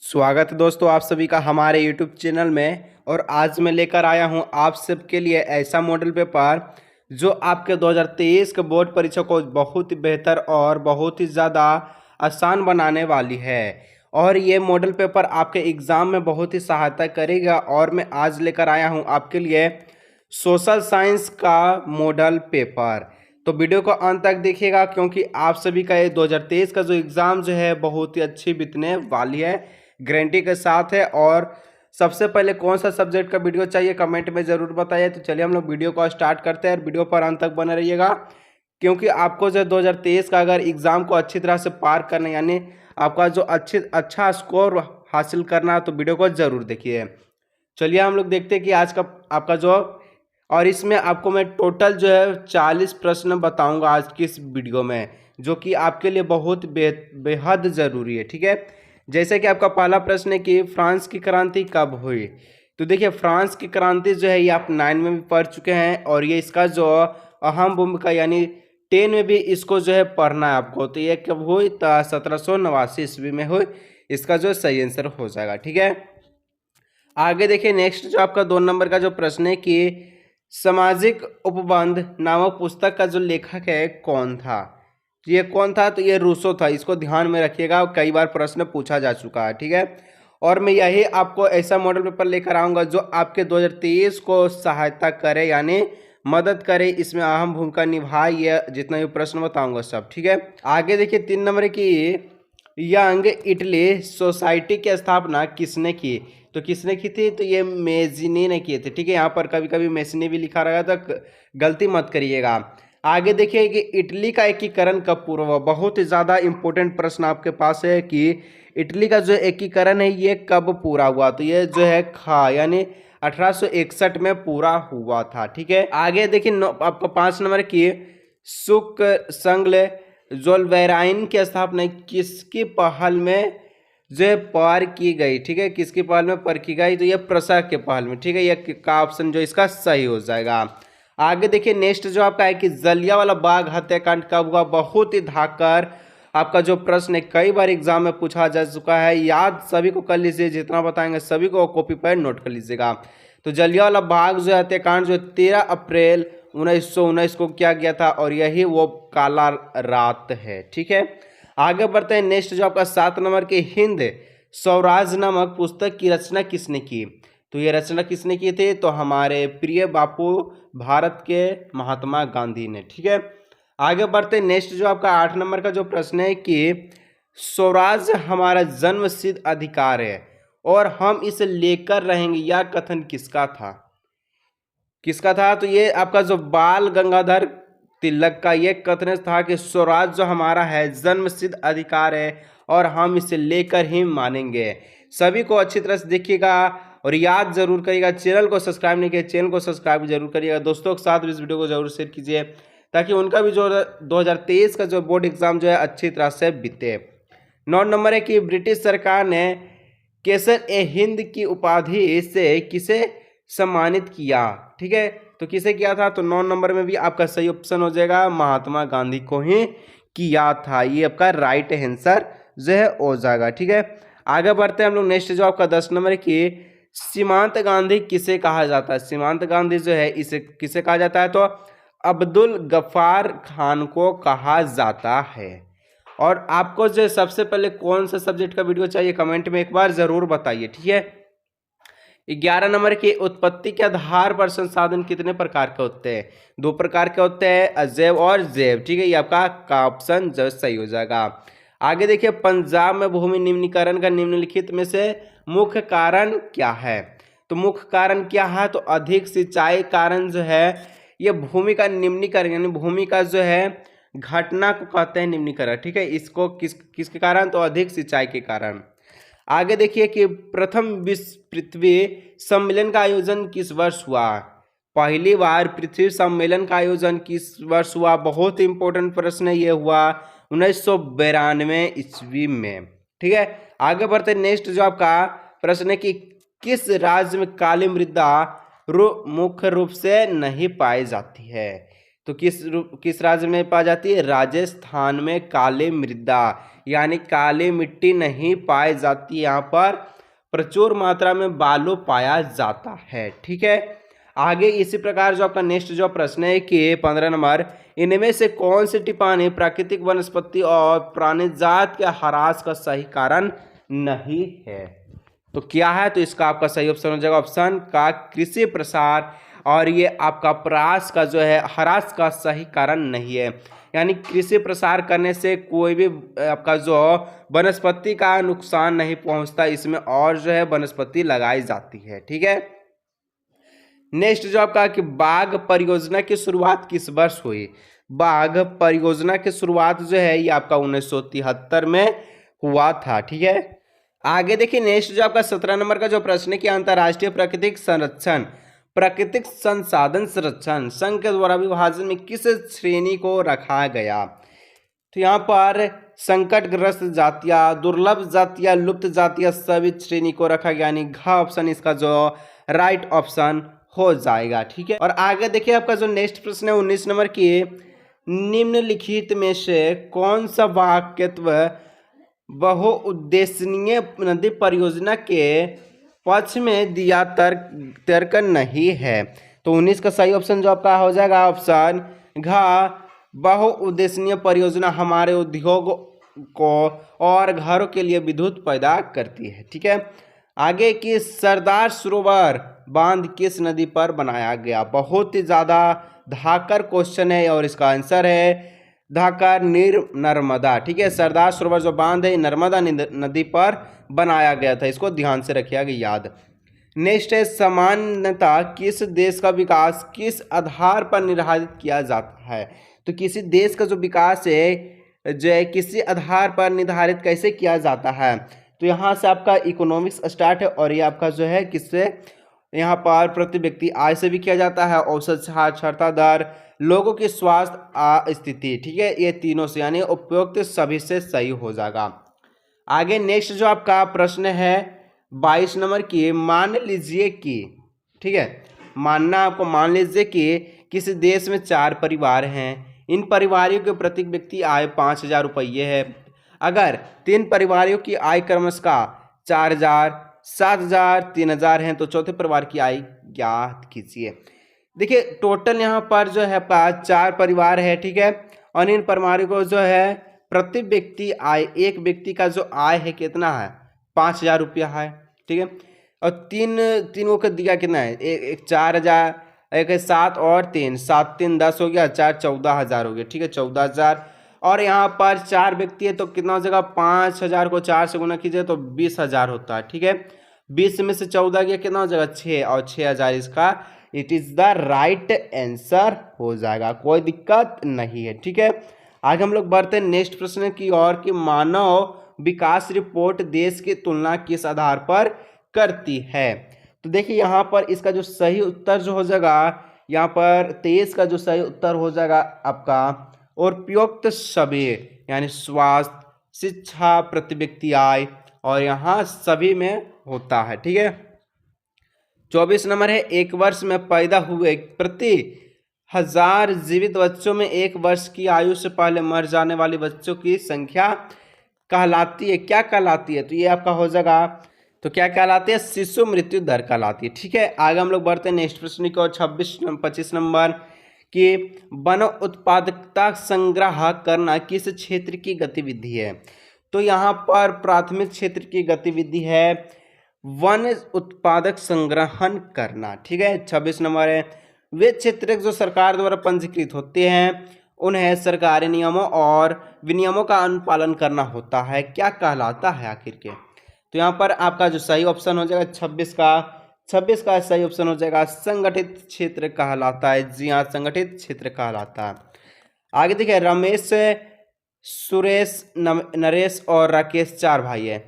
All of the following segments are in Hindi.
स्वागत है दोस्तों आप सभी का हमारे YouTube चैनल में। और आज मैं लेकर आया हूं आप सबके लिए ऐसा मॉडल पेपर जो आपके 2023 के बोर्ड परीक्षा को बहुत ही बेहतर और बहुत ही ज़्यादा आसान बनाने वाली है। और ये मॉडल पेपर आपके एग्ज़ाम में बहुत ही सहायता करेगा। और मैं आज लेकर आया हूं आपके लिए सोशल साइंस का मॉडल पेपर। तो वीडियो को अंत तक देखिएगा क्योंकि आप सभी का ये 2023 का जो एग्ज़ाम जो है बहुत ही अच्छी बीतने वाली है, गारंटी के साथ है। और सबसे पहले कौन सा सब्जेक्ट का वीडियो चाहिए कमेंट में ज़रूर बताइए। तो चलिए हम लोग वीडियो को स्टार्ट करते हैं और वीडियो पर अंत तक बने रहिएगा क्योंकि आपको जो 2023 का अगर एग्ज़ाम को अच्छी तरह से पार करना यानी आपका जो अच्छा स्कोर हासिल करना है तो वीडियो को ज़रूर देखिए। चलिए हम लोग देखते हैं कि आज का आपका जो और इसमें आपको मैं टोटल जो है 40 प्रश्न बताऊंगा आज की इस वीडियो में, जो कि आपके लिए बहुत बेहद ज़रूरी है। ठीक है, जैसे कि आपका पहला प्रश्न है कि फ्रांस की क्रांति कब हुई। तो देखिए फ्रांस की क्रांति जो है ये आप 9 में भी पढ़ चुके हैं और ये इसका जो अहम भूमिका यानी 10 में भी इसको जो है पढ़ना है आपको। तो ये कब हुई तो 1789 ईस्वी में हुई, इसका जो सही आंसर हो जाएगा। ठीक है, आगे देखिए नेक्स्ट जो आपका 2 नंबर का जो प्रश्न है कि सामाजिक उपबंध नामक पुस्तक का जो लेखक है कौन था। तो ये कौन था, तो ये रूसो था। इसको ध्यान में रखिएगा, कई बार प्रश्न पूछा जा चुका है। ठीक है, और मैं यही आपको ऐसा मॉडल पेपर लेकर आऊँगा जो आपके 2023 को सहायता करे यानी मदद करे, इसमें अहम भूमिका निभाए। ये जितना भी प्रश्न बताऊंगा सब। ठीक है, आगे देखिए 3 नंबर की यंग इटली सोसाइटी की स्थापना किसने की। तो किसने की थी, तो ये मेजिनी ने किए थे। ठीक है, यहाँ पर कभी कभी मेसिनी भी लिखा रहेगा तो गलती मत करिएगा। आगे देखिए कि इटली का एकीकरण कब पूरा हुआ। बहुत ही ज़्यादा इंपॉर्टेंट प्रश्न आपके पास है कि इटली का जो एकीकरण है ये कब पूरा हुआ। तो ये जो है खा यानी 1861 में पूरा हुआ था। ठीक है, आगे देखिए आपको 5 नंबर की सुक संगले जोलवेराइन की स्थापना किसकी पहल में जो पर की गई। ठीक है, किसकी पहल में पर की गई, तो ये प्रसा के पहल में। ठीक है, ये का ऑप्शन जो इसका सही हो जाएगा। आगे देखिए नेक्स्ट जो आपका है कि जलियांवाला बाग हत्याकांड कब हुआ। बहुत ही धाकर आपका जो प्रश्न है कई बार एग्जाम में पूछा जा चुका है, याद सभी को कर लीजिए, जितना बताएंगे सभी को कॉपी पर नोट कर लीजिएगा। तो जलियांवाला बाग जो हत्याकांड जो 13 अप्रैल 1919 को किया गया था और यही वो काला रात है। ठीक है, आगे बढ़ते हैं नेक्स्ट जो आपका 7 नंबर की हिंद स्वराज नामक पुस्तक की रचना किसने की। तो ये रचना किसने की थी, तो हमारे प्रिय बापू भारत के महात्मा गांधी ने। ठीक है, आगे बढ़ते हैं नेक्स्ट जो आपका 8 नंबर का जो प्रश्न है कि स्वराज हमारा जन्मसिद्ध अधिकार है और हम इसे लेकर रहेंगे, यह कथन किसका था। किसका था, तो ये आपका जो बाल गंगाधर तिलक का ये कथन था कि स्वराज जो हमारा है जन्मसिद्ध अधिकार है और हम इसे लेकर ही मानेंगे। सभी को अच्छी तरह से देखिएगा और याद जरूर करिएगा। चैनल को सब्सक्राइब नहीं किया, चैनल को सब्सक्राइब जरूर करिएगा। दोस्तों के साथ इस वीडियो को जरूर शेयर कीजिए ताकि उनका भी जो 2023 का जो बोर्ड एग्जाम जो है अच्छी तरह से बीते। 9 नंबर है कि ब्रिटिश सरकार ने केसर ए हिंद की उपाधि से किसे सम्मानित किया। ठीक है, तो किसे किया था, तो 9 नंबर में भी आपका सही ऑप्शन हो जाएगा, महात्मा गांधी को ही किया था। ये आपका राइट आंसर जो है हो जाएगा। ठीक है, आगे बढ़ते हैं हम लोग नेक्स्ट जो आपका 10 नंबर की सीमांत गांधी किसे कहा जाता है। सीमांत गांधी जो है इसे किसे कहा जाता है, तो अब्दुल गफ्फार खान को कहा जाता है। और आपको जो सबसे पहले कौन सा सब्जेक्ट का वीडियो चाहिए कमेंट में एक बार जरूर बताइए। ठीक है, 11 नंबर की उत्पत्ति के आधार पर संसाधन कितने प्रकार के होते हैं। 2 प्रकार के होते हैं, अजैव और जैव। ठीक है, ये आपका ऑप्शन जो सही हो जाएगा। आगे देखिए पंजाब में भूमि निम्नीकरण का निम्नलिखित में से मुख्य कारण क्या है। तो मुख्य कारण क्या है, तो अधिक सिंचाई कारण जो है ये भूमि का निम्नीकरण यानी भूमि का जो है घटना को कहते हैं निम्नीकरण। ठीक है, इसको किसके कारण, तो अधिक सिंचाई के कारण। आगे देखिए कि प्रथम विश्व पृथ्वी सम्मेलन का आयोजन किस वर्ष हुआ। पहली बार पृथ्वी सम्मेलन का आयोजन किस वर्ष हुआ। बहुत इंपॉर्टेंट प्रश्न है, ये हुआ 1992 ईस्वी में। ठीक है, आगे बढ़ते नेक्स्ट जो आपका प्रश्न है कि किस राज्य में काली मृदा मुख्य रूप से नहीं पाई जाती है। तो किस राज्य में पाई जाती है? राजस्थान में काली मृदा यानी काली मिट्टी नहीं पाई जाती, यहाँ पर प्रचुर मात्रा में बालू पाया जाता है। ठीक है, आगे इसी प्रकार जो आपका नेक्स्ट जो प्रश्न है कि 15 नंबर, इनमें से कौन सी टिप्पणी प्राकृतिक वनस्पति और प्राणी जात के ह्रास का सही कारण नहीं है? तो क्या है? तो इसका आपका सही ऑप्शन हो जाएगा ऑप्शन का कृषि प्रसार, और ये आपका परास का जो है ह्रास का सही कारण नहीं है। यानी कृषि प्रसार करने से कोई भी आपका जो वनस्पति का नुकसान नहीं पहुंचता, इसमें और जो है वनस्पति लगाई जाती है। ठीक है, नेक्स्ट जो आपका कि बाघ परियोजना की शुरुआत किस वर्ष हुई? बाघ परियोजना की शुरुआत जो है ये आपका 1973 में हुआ था। ठीक है, आगे देखिए नेक्स्ट जो आपका 17 नंबर का जो प्रश्न है कि अंतर्राष्ट्रीय प्राकृतिक संसाधन संरक्षण संघ के द्वारा विभाजन में किस श्रेणी को रखा गया? तो यहाँ पर संकटग्रस्त जातियां, दुर्लभ जातियां, लुप्त जातियां सभी श्रेणी को रखा गया, यानी घ ऑप्शन इसका जो राइट ऑप्शन हो जाएगा। ठीक है, और आगे देखिए आपका जो नेक्स्ट प्रश्न है 19 नंबर की, निम्नलिखित में से कौन सा वाक्यत्व बहुउद्देश्यीय नदी परियोजना के पक्ष में दिया तर्क नहीं है? तो 19 का सही ऑप्शन जो आपका हो जाएगा ऑप्शन घ, बहुउद्देश्यीय परियोजना हमारे उद्योग को और घरों के लिए विद्युत पैदा करती है। ठीक है, आगे की सरदार सरोवर बांध किस नदी पर बनाया गया? बहुत ही ज़्यादा धाकर क्वेश्चन है और इसका आंसर है धाकर नर्मदा। ठीक है, सरदार सरोवर जो बांध है नर्मदा नदी पर बनाया गया था, इसको ध्यान से रखिएगा याद। नेक्स्ट है सामान्यतः किस देश का विकास किस आधार पर निर्धारित किया जाता है? तो किसी देश का जो विकास है जो है किसी आधार पर निर्धारित कैसे किया जाता है? तो यहाँ से आपका इकोनॉमिक्स स्टार्ट है और ये आपका जो है किससे, यहाँ पर प्रति व्यक्ति आय से भी किया जाता है, औसत साक्षरता दर, लोगों की स्वास्थ्य स्थिति। ठीक है, ये तीनों से यानी उपयुक्त सभी से सही हो जाएगा। आगे नेक्स्ट जो आपका प्रश्न है 22 नंबर की, मान लीजिए कि, ठीक है, मान लीजिए कि किसी देश में 4 परिवार हैं, इन परिवारों के प्रत्येक व्यक्ति आय 5,000 रुपये है। अगर 3 परिवारों की आय क्रमशः 4,000, 7,000, 3,000 हैं तो चौथे परिवार की आय ज्ञात कीजिए। देखिए टोटल यहाँ पर जो है 4 परिवार है। ठीक है, और इन परिवारों को जो है प्रति व्यक्ति आय, एक व्यक्ति का जो आय है कितना है? 5,000 रुपया है। ठीक है, और तीनों को दिया कितना है? एक 4,000, एक 7 और 3, 7 3 10 हो गया, 4 14,000 हो गया। ठीक है, 14,000, और यहाँ पर 4 व्यक्ति है तो कितना हो जाएगा? 5,000 को 4 से गुना कीजिए तो 20,000 होता है। ठीक है, 20 में से 14 गया कितना हो जाएगा? 6, और 6,000 इसका it is the right answer हो जाएगा, कोई दिक्कत नहीं है। ठीक है, आगे हम लोग बढ़ते हैं नेक्स्ट प्रश्न की ओर कि मानव विकास रिपोर्ट देश की तुलना किस आधार पर करती है? तो देखिए यहाँ पर इसका जो सही उत्तर जो हो जाएगा, यहाँ पर 23 का जो सही उत्तर हो जाएगा आपका और उपयुक्त सभी, यानी स्वास्थ्य, शिक्षा, प्रति व्यक्ति आय, और यहाँ सभी में होता है। ठीक है, 24 नंबर है, एक वर्ष में पैदा हुए प्रति 1000 जीवित बच्चों में 1 वर्ष की आयु से पहले मर जाने वाले बच्चों की संख्या कहलाती है, क्या कहलाती है? तो ये आपका हो जाएगा, तो क्या कहलाती है? शिशु मृत्यु दर कहलाती है। ठीक है, आगे हम लोग बढ़ते हैं नेक्स्ट प्रश्न की ओर 25 नंबर कि वन उत्पादकता संग्रह करना किस क्षेत्र की गतिविधि है? तो यहाँ पर प्राथमिक क्षेत्र की गतिविधि है वन उत्पादक संग्रहण करना। ठीक है, 26 नंबर है, वे क्षेत्र जो सरकार द्वारा पंजीकृत होते हैं उन्हें सरकारी नियमों और विनियमों का अनुपालन करना होता है, क्या कहलाता है आखिर के? तो यहाँ पर आपका जो सही ऑप्शन हो जाएगा 26 का सही ऑप्शन हो जाएगा संगठित क्षेत्र कहलाता है। जी हाँ, संगठित क्षेत्र कहलाता है। आगे देखिए रमेश, सुरेश, नरेश और राकेश 4 भाई है।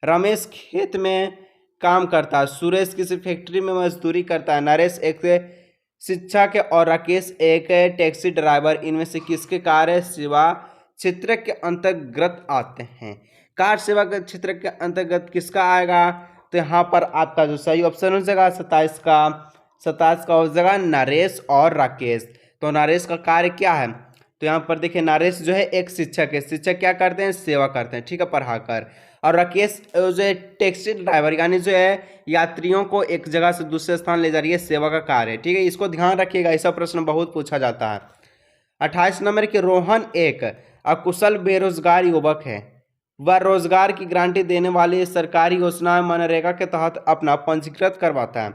रमेश खेत में काम करता है, सुरेश किसी फैक्ट्री में मजदूरी करता है, नरेश एक शिक्षक और राकेश एक टैक्सी ड्राइवर। इनमें से किसके कार्य सेवा क्षेत्र के अंतर्गत आते हैं? कार सेवा के क्षेत्र के अंतर्गत किसका आएगा? तो यहाँ पर आपका जो सही ऑप्शन हो जाएगा 27 का हो जाएगा नरेश और राकेश। तो नरेश का कार्य क्या है? तो यहाँ पर देखिए नरेश जो है एक शिक्षक है। शिक्षक क्या करते हैं? सेवा करते हैं, ठीक है, पढ़ाकर। और राकेश जो है टैक्सी ड्राइवर, यानी जो है यात्रियों को एक जगह से दूसरे स्थान ले जा रही है, सेवा का कार्य है, ठीक है। इसको ध्यान रखिएगा, ऐसा प्रश्न बहुत पूछा जाता है। 28 नंबर के रोहन एक अकुशल बेरोजगार युवक है। वह रोजगार की गारंटी देने वाली सरकारी योजना मनरेगा के तहत अपना पंजीकृत करवाता है।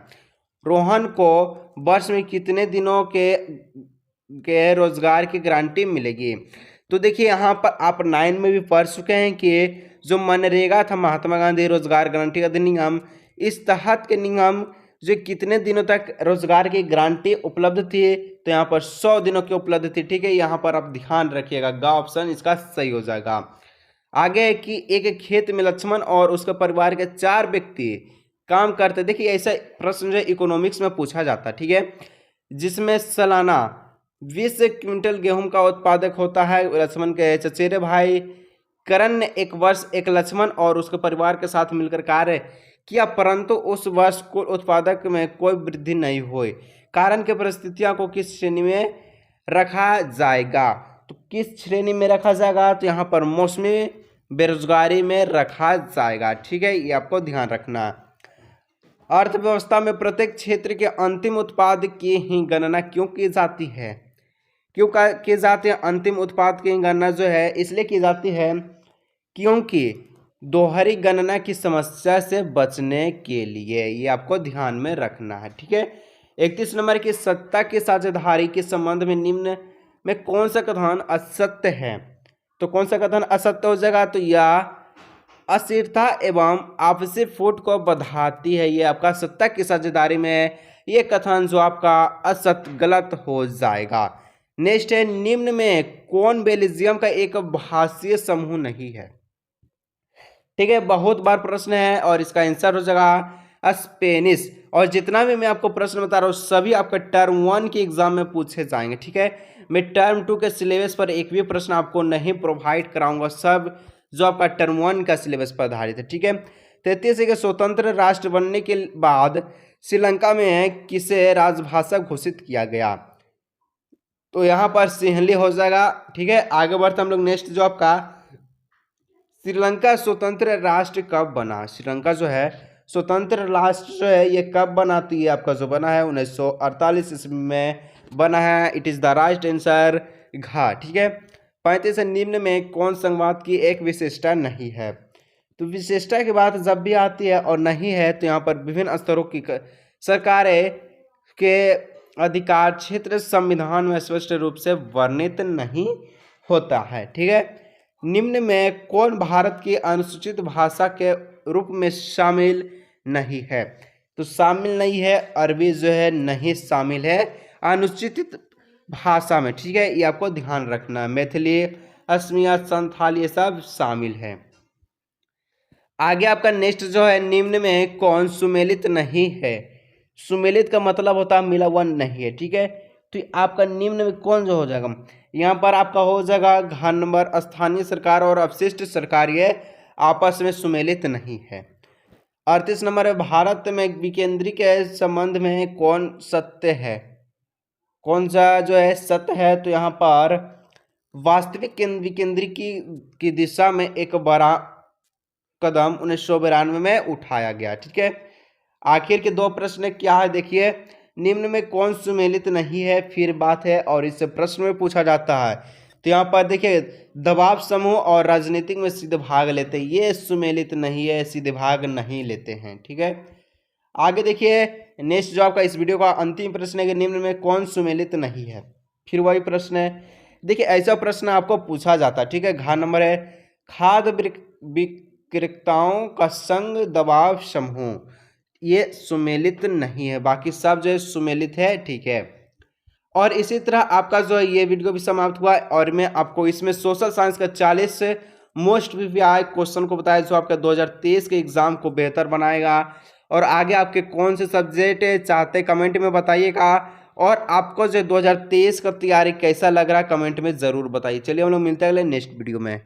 रोहन को वर्ष में कितने दिनों के रोजगार की गारंटी मिलेगी? तो देखिए यहाँ पर आप 9 में भी पढ़ चुके हैं कि जो मनरेगा था, महात्मा गांधी रोजगार गारंटी अधिनियम, इस तहत के नियम जो कितने दिनों तक रोजगार की गारंटी उपलब्ध थी, तो यहाँ पर 100 दिनों की उपलब्ध थी, ठीक है। यहाँ पर आप ध्यान रखिएगा, ग ऑप्शन इसका सही हो जाएगा। आगे कि एक खेत में लक्ष्मण और उसके परिवार के 4 व्यक्ति काम करते। देखिए ऐसा प्रश्न जो इकोनॉमिक्स में पूछा जाता है, ठीक है, जिसमें सालाना 20 क्विंटल गेहूं का उत्पादक होता है लक्ष्मण के चचेरे भाई करण ने एक वर्ष एक लक्ष्मण और उसके परिवार के साथ मिलकर कार्य किया, परंतु उस वर्ष कुल उत्पादक में कोई वृद्धि नहीं हुई। कारण के परिस्थितियों को किस श्रेणी में रखा जाएगा? तो किस श्रेणी में रखा जाएगा? तो यहाँ पर मौसमी बेरोजगारी में रखा जाएगा, ठीक है, ये आपको ध्यान रखना। अर्थव्यवस्था में प्रत्येक क्षेत्र के अंतिम उत्पाद की ही गणना क्यों की जाती है? क्यों की जाती है? अंतिम उत्पाद की गणना जो है इसलिए की जाती है क्योंकि दोहरी गणना की समस्या से बचने के लिए, ये आपको ध्यान में रखना है, ठीक है। 31 नंबर की सत्ता की साझेदारी के संबंध में निम्न में कौन सा कथन असत्य है? तो कौन सा कथन असत्य हो जाएगा? तो यह अस्थिरता एवं आपसी फूट को बढ़ाती है, ये आपका सत्ता की साझेदारी में ये कथन जो आपका असत्य गलत हो जाएगा। नेक्स्ट है, निम्न में कौन बेल्जियम का एक भाषीय समूह नहीं है? ठीक है, बहुत बार प्रश्न है और इसका आंसर हो जाएगा स्पेनिश। और जितना भी मैं आपको प्रश्न बता रहा हूँ सभी आपका टर्म 1 के एग्जाम में पूछे जाएंगे, ठीक है। मैं टर्म 2 के सिलेबस पर एक भी प्रश्न आपको नहीं प्रोवाइड कराऊंगा, सब जो आपका टर्म 1 का सिलेबस पर आधारित है, ठीक है। 33 के स्वतंत्र राष्ट्र बनने के बाद श्रीलंका में किसे राजभाषा घोषित किया गया? तो यहाँ पर सिंहली हो जाएगा, ठीक है। आगे बढ़ते हम लोग नेक्स्ट जो आपका श्रीलंका स्वतंत्र राष्ट्र कब बना? श्रीलंका जो है स्वतंत्र राष्ट्र जो है ये कब बनाती है? आपका जो बना है 1948 ईस्वी में बना है। It is the right answer घ, ठीक है। 35 निम्न में कौन संवाद की एक विशेषता नहीं है? तो विशेषता की बात जब भी आती है और नहीं है तो यहाँ पर विभिन्न स्तरों की सरकारें के अधिकार क्षेत्र संविधान में स्पष्ट रूप से वर्णित नहीं होता है, ठीक है। निम्न में कौन भारत की अनुसूचित भाषा के रूप में शामिल नहीं है? तो शामिल नहीं है, अरबी जो है नहीं शामिल है अनुसूचित भाषा में, ठीक है, ये आपको ध्यान रखना। मैथिली, असमिया, संथाली ये सब शामिल है। आगे आपका नेक्स्ट जो है, निम्न में कौन सुमेलित नहीं है? सुमेलित का मतलब होता है मिला हुआ नहीं है, ठीक है। तो आपका निम्न में कौन जो हो जाएगा? यहाँ पर आपका हो जाएगा घ नंबर, स्थानीय सरकार और अपशिष्ट सरकार ये आपस में सुमेलित नहीं है। 38 नंबर, भारत में विकेंद्रीय के संबंध में कौन सत्य है? कौन सा जो है सत्य है? तो यहाँ पर वास्तविक विकेंद्रीय की दिशा में एक बड़ा कदम 1992 में उठाया गया, ठीक है। आखिर के 2 प्रश्न क्या है देखिए, निम्न में कौन सुमेलित नहीं है? फिर बात है और इससे प्रश्न में पूछा जाता है। तो यहाँ पर देखिए दबाव समूह और राजनीतिक में सीधे भाग लेते हैं, ये सुमेलित नहीं है, सीधे भाग नहीं लेते हैं, ठीक है। आगे देखिए नेक्स्ट जो आपका इस वीडियो का अंतिम प्रश्न है कि निम्न में कौन सुमेलित नहीं है? फिर वही प्रश्न है, देखिए ऐसा प्रश्न आपको पूछा जाता है, ठीक है। घ नंबर है, खाद्य विक्रेताओं का संघ दबाव समूह, ये सुमेलित नहीं है, बाकी सब जो है सुमेलित है, ठीक है। और इसी तरह आपका जो है ये वीडियो भी समाप्त हुआ और मैं आपको इसमें सोशल साइंस का 40 मोस्ट पीपीआई क्वेश्चन को बताया जो आपका 2023 के एग्जाम को बेहतर बनाएगा। और आगे आपके कौन से सब्जेक्ट चाहते कमेंट में बताइएगा, और आपको जो 2023 का तैयारी कैसा लग रहा है कमेंट में ज़रूर बताइए। चलिए हम लोग मिलते हैं अगले नेक्स्ट वीडियो में।